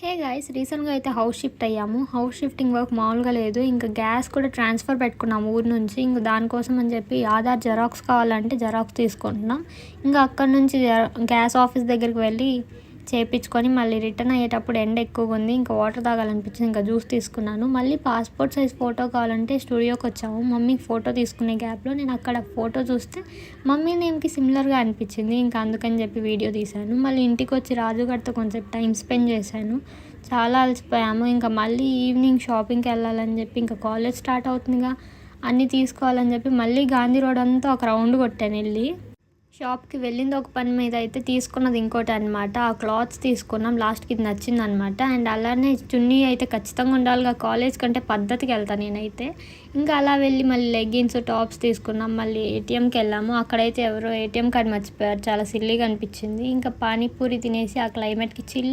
Hey guys, రీసెంట్గా అయితే house shift అయ్యాము. హౌస్ షిఫ్టింగ్ వర్క్ మామూలుగా లేదు. ఇంకా గ్యాస్ కూడా ట్రాన్స్ఫర్ పెట్టుకున్నాము ఊరి నుంచి. ఇంకా దానికోసం అని చెప్పి ఆధార్ జెరాక్స్ కావాలంటే జెరాక్స్ తీసుకుంటున్నాం. ఇంకా అక్కడ నుంచి గ్యాస్ ఆఫీస్ దగ్గరికి వెళ్ళి చేయించుకొని మళ్ళీ రిటర్న్ అయ్యేటప్పుడు ఎండ ఎక్కువగా ఉంది. ఇంకా వాటర్ తాగాలనిపించింది, ఇంకా జ్యూస్ తీసుకున్నాను. మళ్ళీ పాస్పోర్ట్ సైజ్ ఫోటో కావాలంటే స్టూడియోకి వచ్చాము. మమ్మీకి ఫోటో తీసుకునే గ్యాప్లో నేను అక్కడ ఫోటో చూస్తే మమ్మీ నేమ్కి సిమిలర్గా అనిపించింది. ఇంకా అందుకని చెప్పి వీడియో తీశాను. మళ్ళీ ఇంటికి వచ్చి రాజుగారితో కొంచెం టైం స్పెండ్ చేశాను. చాలా అలసిపోయాము. ఇంకా మళ్ళీ ఈవినింగ్ షాపింగ్కి వెళ్ళాలని చెప్పి ఇంకా కాలేజ్ స్టార్ట్ అవుతుందిగా, అన్నీ తీసుకోవాలని చెప్పి మళ్ళీ గాంధీ రోడ్ అంతా ఒక రౌండ్ కొట్టాను. వెళ్ళి షాప్కి వెళ్ళింది ఒక పని మీద అయితే తీసుకున్నది ఇంకోటి అనమాట. ఆ క్లాత్స్ తీసుకున్నాం. లాస్ట్కి ఇది నచ్చింది అనమాట. అండ్ అలానే చున్నీ అయితే ఖచ్చితంగా ఉండాలిగా, కాలేజ్ కంటే పద్ధతికి వెళ్తాను నేనైతే. ఇంకా అలా వెళ్ళి మళ్ళీ లెగ్గిన్స్ టాప్స్ తీసుకున్నాం. మళ్ళీ ఏటీఎంకి వెళ్ళాము. అక్కడైతే ఎవరో ఏటీఎం కార్డ్ మర్చిపోయారు. చాలా సిల్లీగా అనిపించింది. ఇంకా పానీపూరి తినేసి ఆ క్లైమేట్కి చిల్